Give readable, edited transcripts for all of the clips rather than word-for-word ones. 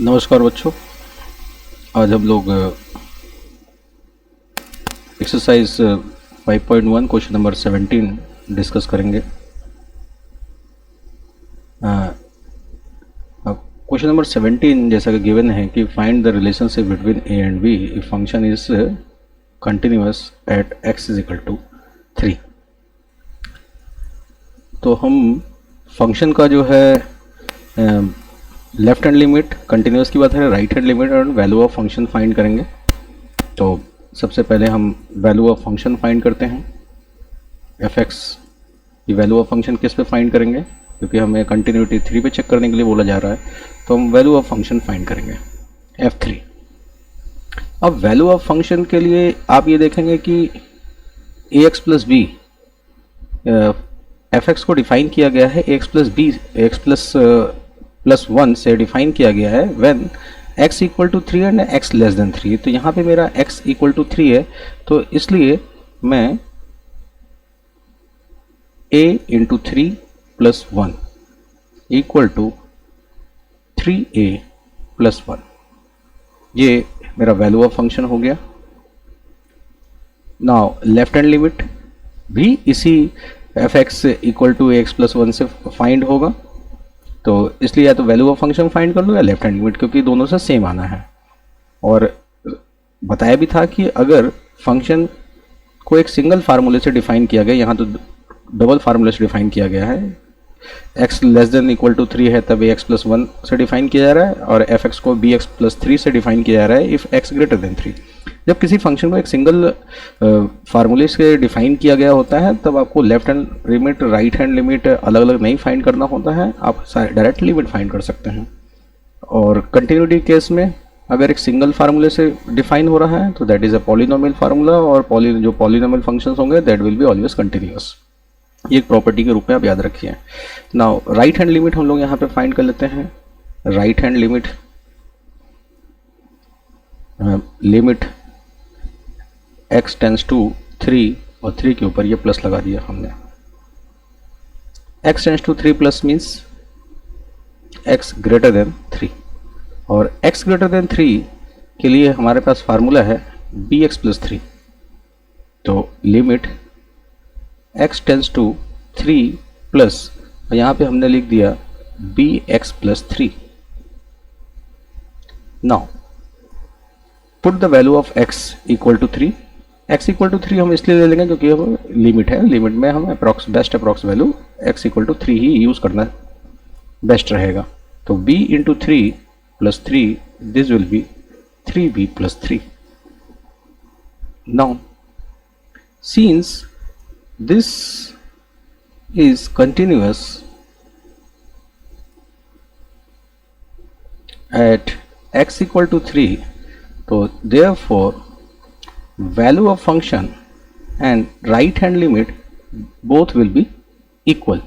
नमस्कार बच्चों। आज हम लोग एक्सरसाइज 5.1 क्वेश्चन नंबर 17 डिस्कस करेंगे। क्वेश्चन नंबर 17 जैसा कि गिवन है कि find the relationship between a and b if function is continuous at x is equal to 3। तो हम फंक्शन का जो है लेफ्ट हैंड लिमिट, कंटिन्यूस की बात है, राइट हैंड लिमिट और वैल्यू ऑफ फंक्शन फाइंड करेंगे। तो सबसे पहले हम वैल्यू ऑफ फंक्शन फाइंड करते हैं। एफ एक्स की वैल्यू ऑफ फंक्शन किस पे फाइंड करेंगे, क्योंकि हमें कंटिन्यूटी 3 पे चेक करने के लिए बोला जा रहा है। तो हम वैल्यू ऑफ फंक्शन फाइंड करेंगे f3। अब वैल्यू ऑफ फंक्शन के लिए आप ये देखेंगे कि ax plus b, f x को डिफाइन किया गया है ax प्लस बी, एक्स प्लस 1 से डिफाइन किया गया है when x equal to 3 and x less than 3। तो यहाँ पे मेरा x इक्वल टू 3 है, तो इसलिए मैं a into 3 plus 1 equal to 3a plus 1, ये मेरा वैल्यू ऑफ फंक्शन हो गया। नाउ लेफ्ट हैंड लिमिट भी इसी f x equal to x plus 1 से फाइंड होगा। तो इसलिए या तो वैल्यू ऑफ फंक्शन फाइंड कर लो या लेफ्ट हैंड लिमिट, क्योंकि दोनों से सेम आना है। और बताया भी था कि अगर फंक्शन को एक सिंगल फार्मूले से डिफाइन किया गया, यहाँ तो डबल फार्मूले से डिफाइन किया गया है, x less than equal to 3 है तब x प्लस 1 से डिफाइन किया जा रहा है, और एफ एक्स को bx प्लस 3 से डिफाइन किया जा रहा है इफ़ x ग्रेटर देन 3। जब किसी फंक्शन को एक सिंगल फार्मूले से डिफाइन किया गया होता है तब आपको left hand limit, right hand limit अलग अलग नहीं फाइंड करना होता है, आप डायरेक्ट लिमिट फाइंड कर सकते हैं। और कंटिन्यूटी केस में अगर एक सिंगल फार्मूले से डिफाइन हो रहा है तो that is a polynomial formula, और जो पॉलिनोमियल फंक्शंस होंगे that will be always continuous. ये एक प्रॉपर्टी के रूप में आप याद रखिए। नाउ राइट हैंड लिमिट हम लोग यहाँ पे फाइंड कर लेते हैं। Right hand limit, limit x tends to 3 और 3 के ऊपर ये प्लस लगा दिया हमने। x tends to 3 plus means x greater than 3, और x ग्रेटर देन 3 के लिए हमारे पास फार्मूला है bx प्लस 3। तो limit x tends to 3 plus, और यहाँ पे हमने लिख दिया bx plus 3। Now put the value of x equal to 3। x equal to 3 हम इसलिए ले लेंगे क्योंकि हम लिमिट है, लिमिट में हम best approx value x equal to 3 ही यूज़ करना बेस्ट रहेगा। तो b into 3 plus 3, this will be 3b plus 3। Now since this is continuous at x equal to 3, so therefore value of function and right hand limit both will be equal.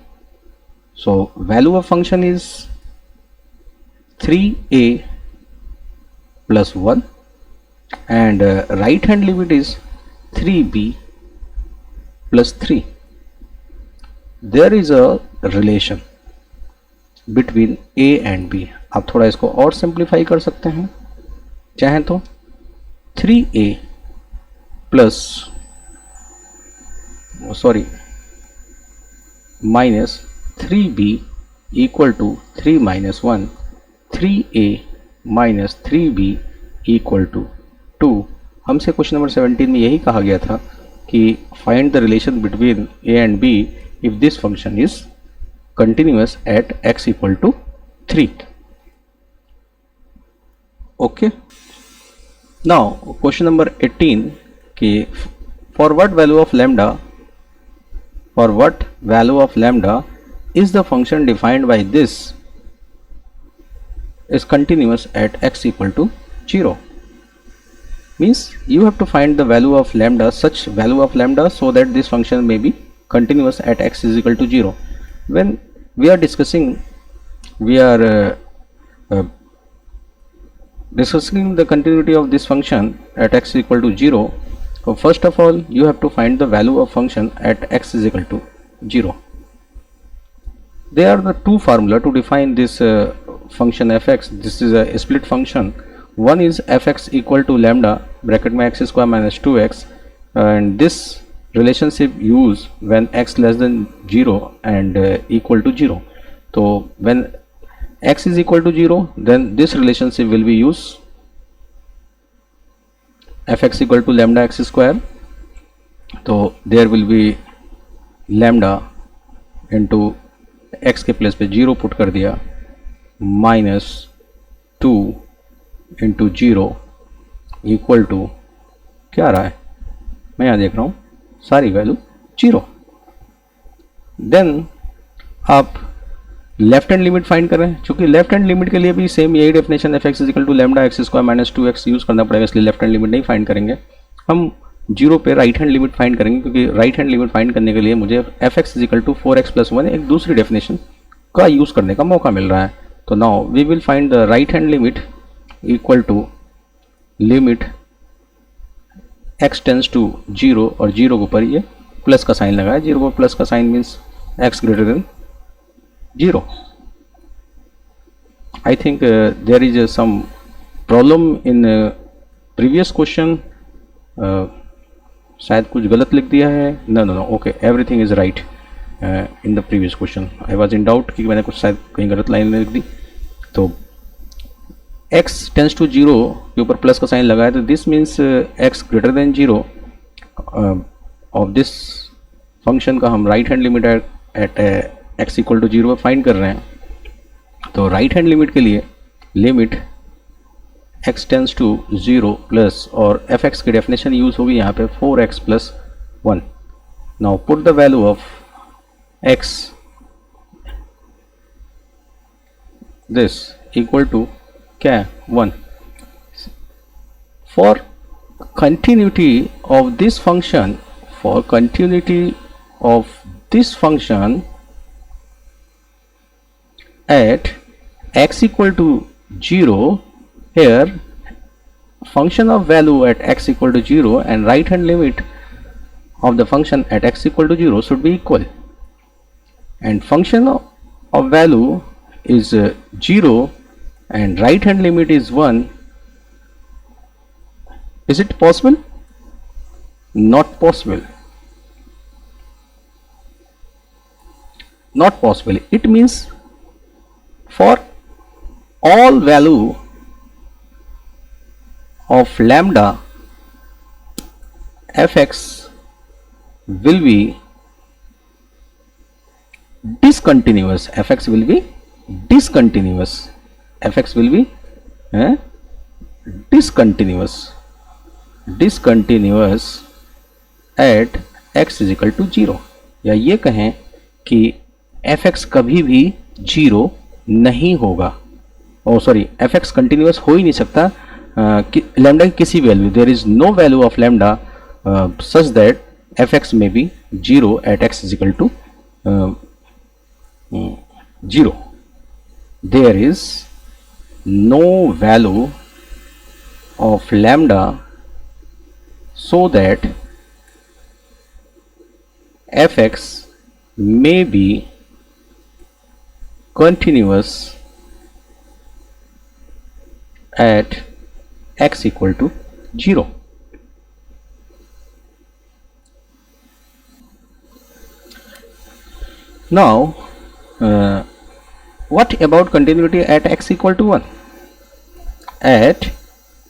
So value of function is 3a plus 1 and right hand limit is 3b plus 3. There is a relation between a and b. आप थोड़ा इसको और simplify कर सकते हैं चाहें तो 3a plus minus 3b equal to 3 minus 1, 3a minus 3b equal to 2। हमसे क्वेश्चन नंबर 17 में यही कहा गया था कि find the relation between a and b if this function is continuous at x equal to 3. Okay. Now question number 18 कि for what value of lambda is the function defined by this is continuous at x equal to 0. Means you have to find the value of lambda, such value of lambda, so that this function may be continuous at x is equal to 0. When we are discussing the continuity of this function at x equal to 0, so first of all you have to find the value of function at x is equal to 0. There are the two formula to define this function fx, this is a split function. One is fx equal to lambda bracket में x square minus 2x, and this relationship use when x less than 0 and equal to 0. So when x is equal to 0, then this relationship will be used, fx equal to lambda x square. तो there will be lambda into x के place पे 0 put कर दिया, minus 2 into 0 equal to क्या आ रहा है, मैं यहाँ देख रहा हूँ सारी वैल्यू 0. देन आप लेफ्ट हैंड लिमिट फाइंड कर रहे हैं, चूंकि लेफ्ट हैंड लिमिट के लिए भी सेम यही definition f x equal to lambda x square minus 2x use करना पड़ेगा, इसलिए लेफ्ट हैंड लिमिट नहीं फाइंड करेंगे. हम 0 पे राइट हैंड लिमिट फाइंड करेंगे, क्योंकि राइट हैंड लिमिट फाइंड करने के लिए मुझे F x equal to 4x + 1 एक दूसरी डेफिनेशन का यूज़ करने का मौका मिल रहा है. तो now we will find the right hand limit equal to limit x tends to 0, और 0 के ऊपर ये प्लस का साइन लगाया, 0 पर प्लस का sign means x greater than 0. I think there is some problem in previous question. शायद कुछ गलत लिख दिया है. No okay, everything is right in the previous question. I was in doubt कि मैंने कुछ शायद कहीं गलत लाइन लिख दी. तो x टेंस टू 0 के ऊपर प्लस का साइन लगाया, तो this means x greater than 0 of this function का हम right hand limit at x equal to 0 पर फाइंड कर रहे हैं. तो राइट हैंड लिमिट के लिए limit x tends to 0 plus, और fx की डेफिनेशन यूज होगी यहाँ पे 4x + 1. Now put the value of x this equal to क्या है 1. For continuity of this function, for continuity of this function at x equal to 0, here function of value at x equal to 0 and right hand limit of the function at x equal to 0 should be equal, and function of value is 0 and right hand limit is 1. Is it possible? Not possible. Not possible. It means for all value of lambda, fx will be discontinuous. Fx will be discontinuous. Fx will be discontinuous. Discontinuous at x is equal to 0. या ये कहें कि fx कभी भी 0 नहीं होगा. ओ sorry, fx continuous हो ही नहीं सकता लैम्डा की किसी value. There is no value of lambda such that fx में be 0 at x is equal to 0. There is no value of lambda so that fx may be continuous at x equal to 0. Now what about continuity at x equal to 1? At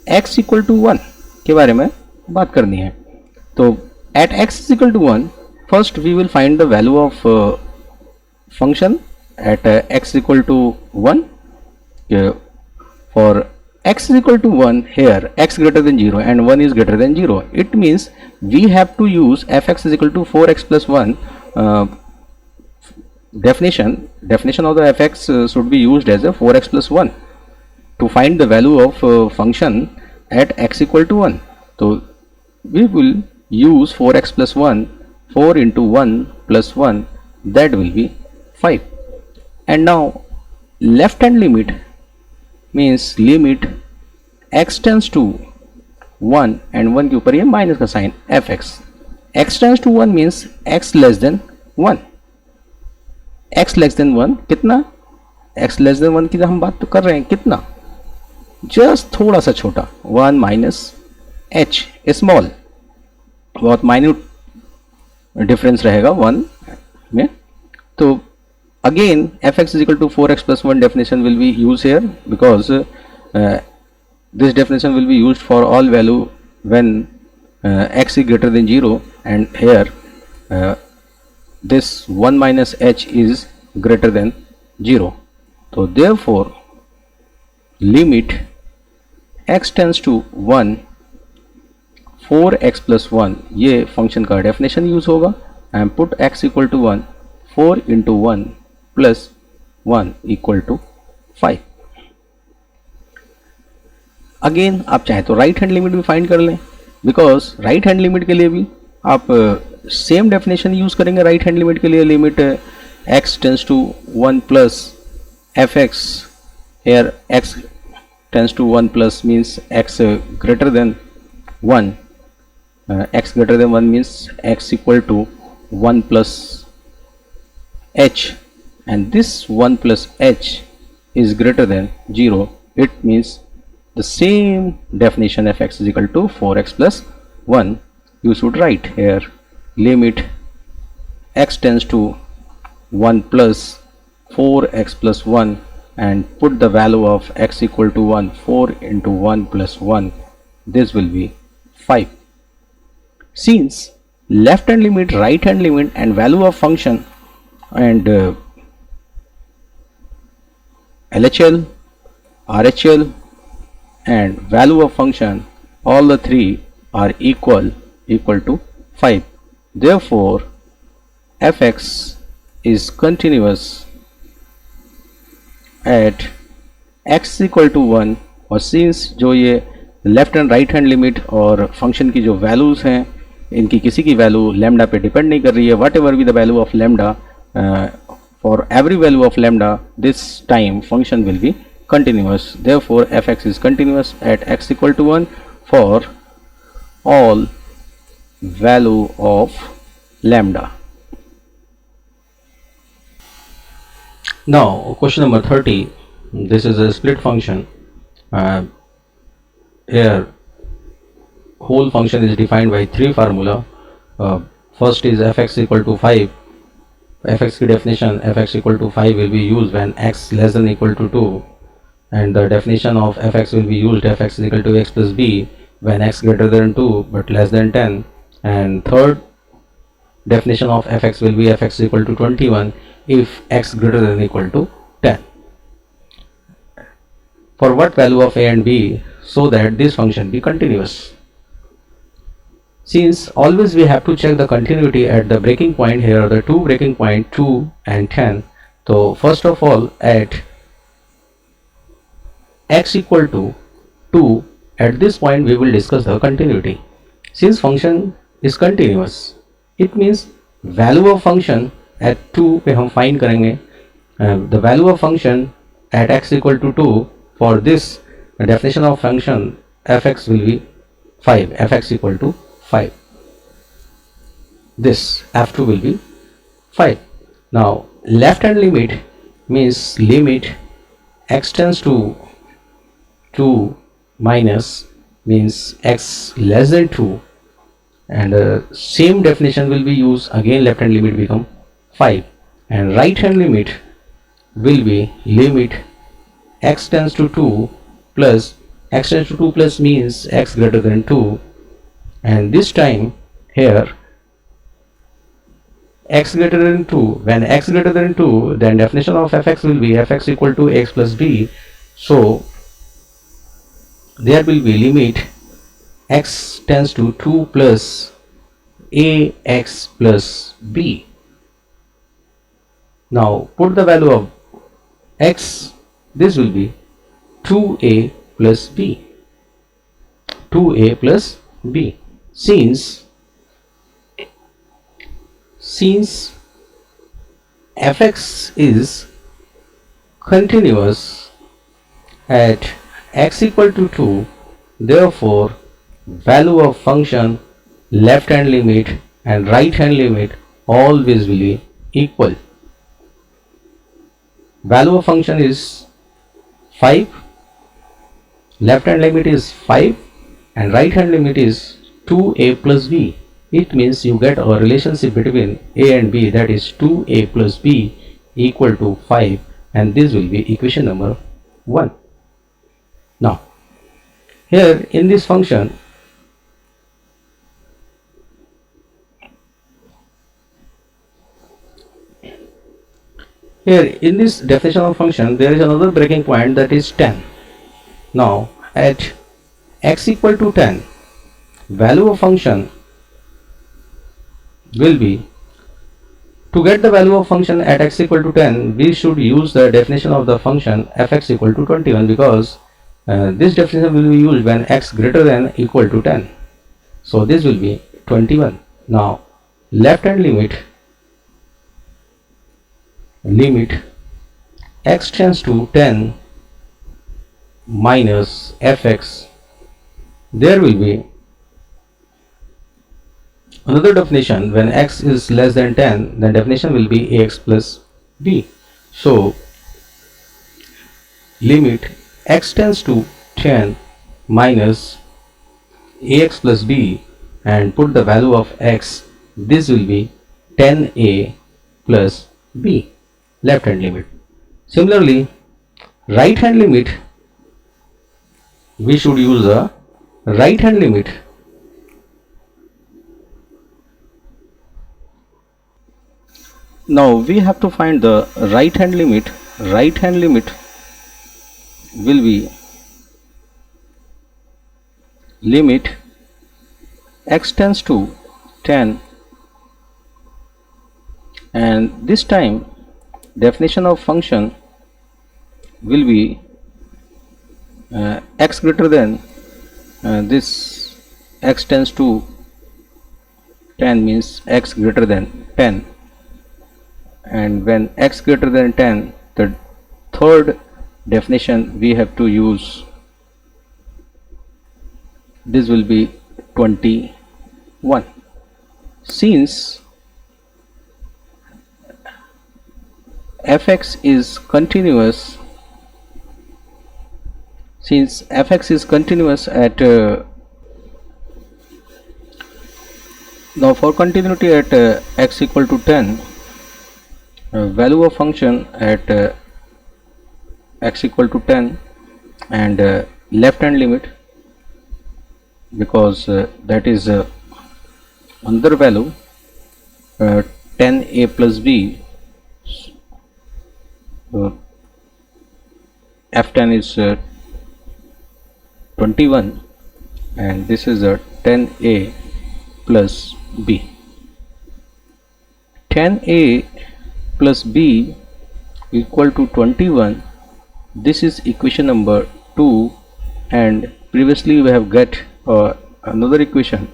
x equal to 1 के बारे में बात करनी है. तो at x is equal to 1, first we will find the value of function at x equal to 1. For x is equal to 1, here x greater than 0 and 1 is greater than 0. It means we have to use fx is equal to 4x + 1 definition of the fx should be used as a 4x + 1 to find the value of function at x equal to 1. So we will use 4x + 1, 4 into 1 + 1, that will be 5. And now left hand limit means limit x tends to 1 and 1 के ऊपर ये minus का sign fx. x tends to 1 means x less than 1. x less than 1 कितना x less then 1 की हम बात तो कर रहे हैं, कितना, जस्ट थोड़ा सा छोटा, 1 माइनस h, स्मॉल, बहुत माइन्यूट डिफरेंस रहेगा 1 में. तो again fx is equal to 4x plus 1 definition will be used here, because this definition will be used for all value when x is greater than 0, and here this 1 minus h is greater than 0. So therefore limit x tends to 1 4x plus 1, ये function का definition use होगा, and put x equal to 1, 4 into 1 plus 1 equal to 5. Again आप चाहे तो right hand limit भी find कर लें, because right hand limit के लिए भी आप सेम डेफिनेशन यूज करेंगे. राइट हैंड लिमिट के लिए limit x tends to 1 plus f x, here x tends to 1 plus means x greater than 1, x greater than 1 means x equal to 1 plus h, and this 1 plus h is greater than 0. It means the same definition f x is equal to 4x plus 1. You should write here limit x tends to 1 plus 4x plus 1, and put the value of x equal to 1, 4 into 1 plus 1, this will be 5. Since left hand limit, right hand limit and value of function and LHL, RHL and value of function, all the three are equal to 5. Therefore fx is continuous at x equal to 1. और since जो ये left and right hand limit और function की जो values हैं, इनकी किसी की वैल्यू लैम्डा पे डिपेंड नहीं कर रही है. What ever be the value of lambda, for every value of lambda this time function will be continuous. Therefore fx is continuous at x equal to 1 for all value of lambda. Now question number 30, this is a split function. Here whole function is defined by three formula. First is fx equal to 5. fx की definition, fx equal to 5 will be used when x less than equal to 2, and the definition of fx will be used fx is equal to x plus b when x greater than 2 but less than 10, and third definition of fx will be fx is equal to 21 if x greater than equal to 10. For what value of a and b so that this function be continuous? Since always we have to check the continuity at the breaking point, here are the two breaking point 2 and 10. So first of all at x equal to 2, at this point we will discuss the continuity. Since function is continuous, it means value of function at 2 पे हम find करेंगे. The value of function at x equal to 2, for this definition of function fx will be 5, fx equal to 5. This f2 will be 5. Now left hand limit means limit x tends to 2 minus means x less than 2, and same definition will be used again. Left hand limit become 5, and right hand limit will be limit x tends to 2 plus x tends to 2 plus means x greater than 2, and this time here x greater than 2, when x greater than 2, then definition of fx will be fx equal to x plus b. So there will be limit x tends to 2 plus ax plus b. Now put the value of x, this will be 2a plus b, 2a plus b. Since fx is continuous at x equal to 2, therefore value of function left hand limit and right hand limit always will be equal. value of function is 5, left hand limit is 5, and right hand limit is 2a plus b. It means you get a relationship between a and b, that is 2a plus b equal to 5, and this will be equation number 1. Now here in this function, here in this definition of function, there is another breaking point, that is 10. Now at x equal to 10, value of function will be, to get the value of function at x equal to 10, we should use the definition of the function fx equal to 21, because this definition will be used when x greater than equal to 10. So this will be 21. Now left hand limit x tends to 10 minus fx, there will be another definition. When x is less than 10, the definition will be ax plus b. So limit x tends to 10 minus ax plus b, and put the value of x, this will be 10a plus b, left hand limit. Similarly, right hand limit, we should use a right hand limit. Now we have to find the right hand limit. Right hand limit will be limit x tends to 10, and this time definition of function will be x greater than this x tends to 10 means x greater than 10, and when x greater than 10, the third definition we have to use, this will be 21. Since fx is continuous, at now for continuity at x equal to 10, value of function at x equal to 10 and left hand limit, because that is another value, 10a plus b, f10 is 21, and this is a 10a plus b. 10a plus b equal to 21, this is equation number 2, and previously we have got another equation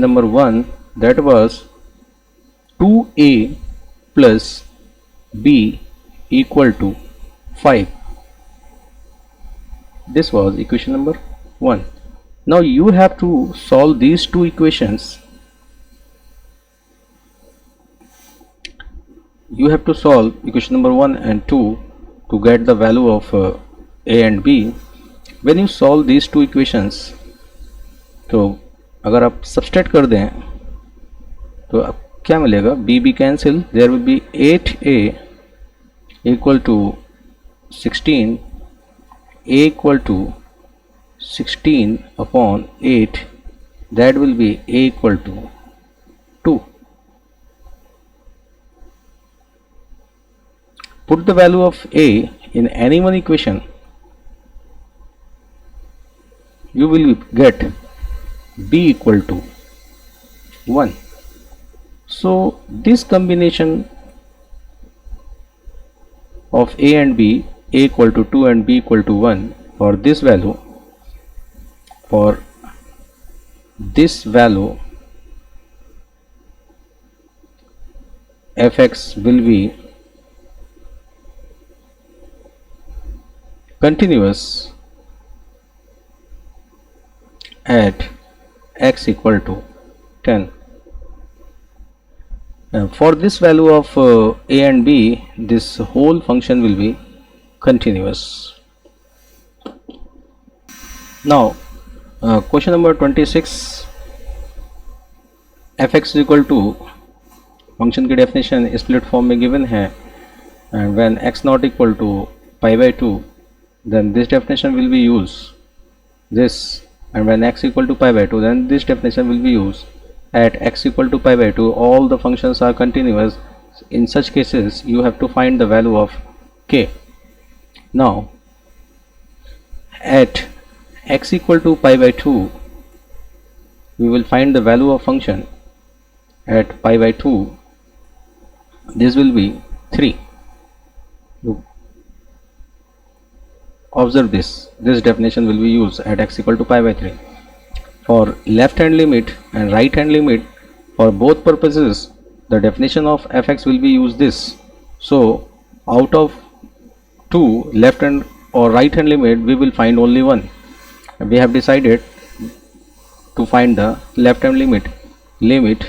number 1, that was 2a plus b equal to 5. This was equation number 1. Now you have to solve these two equations. You have to solve equation number 1 and 2 to get the value of a and b. When you solve these two equations, तो अगर आप subtract कर दें तो अब क्या मिलेगा, b cancel, there will be 8a equal to 16, a equal to 16 upon 8, that will be a equal to 2. Put the value of a in any one equation, you will get b equal to 1. So this combination of a and b, a equal to 2 and b equal to 1, for this value, fx will be continuous at x equal to 10. For this value of a and b, this whole function will be continuous. Now question number 26, fx is equal to, function की definition इस split form में given है, and when x not equal to pi by 2, then this definition will be used this, and when x equal to pi by 2, then this definition will be used. At x equal to pi by 2, all the functions are continuous. In such cases you have to find the value of k. Now at x equal to pi by 2, we will find the value of function at pi by 2. This will be 3. Observe this definition will be used at x equal to pi by 3. For left hand limit and right hand limit, for both purposes the definition of fx will be used this. So out of two left hand or right hand limit, we will find only one. We have decided to find the left hand limit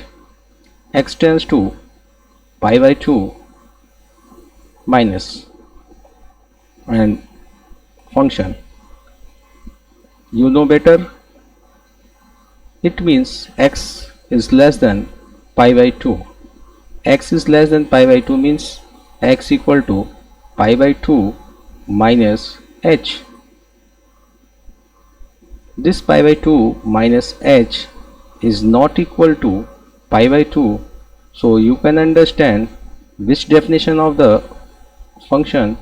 x tends to pi by 2 minus, and function, you know better, it means x is less than pi by 2. X is less than pi by 2 means x equal to pi by 2 minus h. This pi by 2 minus h is not equal to pi by 2, so you can understand which definition of the function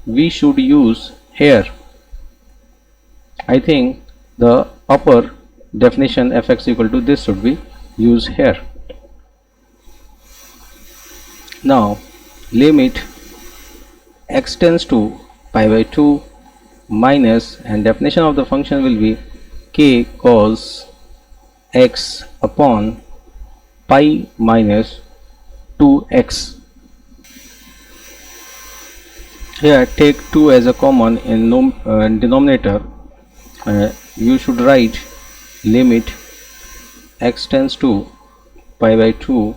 we should use here. I think the upper definition fx equal to this should be used here. Now limit x tends to pi by 2 minus, and definition of the function will be k cos x upon pi minus 2x. Here take 2 as a common in denominator. You should write limit x tends to pi by 2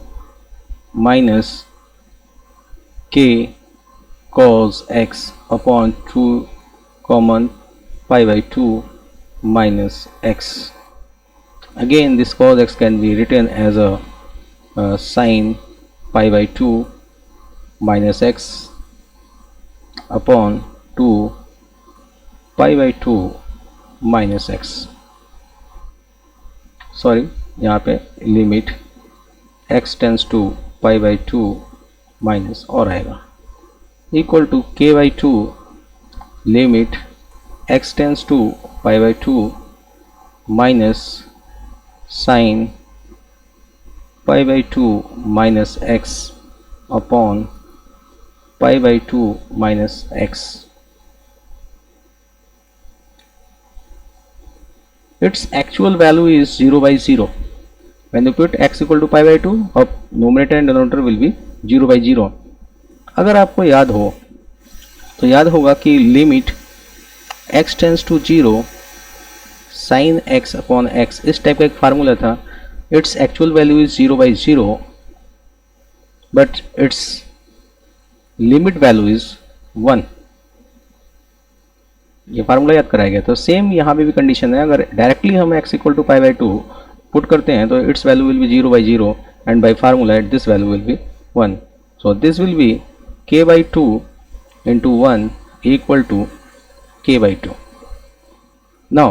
minus k cos x upon 2 common pi by 2 minus x. Again this cos x can be written as a sine pi by 2 minus x upon 2 pi by 2 minus x. Sorry, यहाँ पे limit x tends to pi by 2 minus और आएगा equal to k by 2 limit x tends to pi by 2 minus sine pi by 2 minus x upon pi by 2 minus x. Its actual value is 0 by 0. When you put x equal to pi by 2, अब numerator and denominator will be 0 by 0. अगर आपको याद हो तो याद होगा कि limit x tends to 0 sine x upon x इस टाइप का एक फार्मूला था. Its actual value is 0 by 0 but its limit value is 1. ये फार्मूला याद कराया गया. तो सेम यहाँ पे भी कंडीशन है. अगर डायरेक्टली हम x equal to pi by 2 put करते हैं तो its value will be 0 by 0 and by formula this value will be 1. So this will be k by 2 into 1 equal to k by 2. Now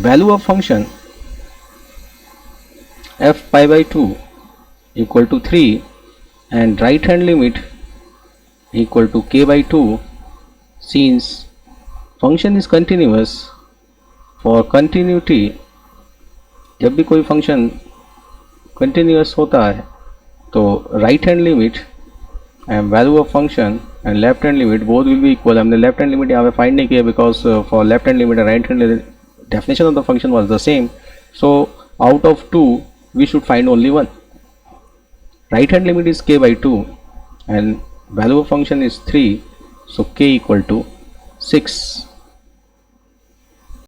value of function f pi by 2 equal to 3 and right hand limit equal to k by 2. Since function is continuous, for continuity जब भी कोई function continuous होता है तो right hand limit and value of function and left hand limit both will be equal. हमने left hand limit यहाँ पे find नहीं किया because for left hand limit and right hand definition of the function was the same. So out of 2 we should find only one. Right hand limit is k by 2 and value of function is 3, so k equal to 6.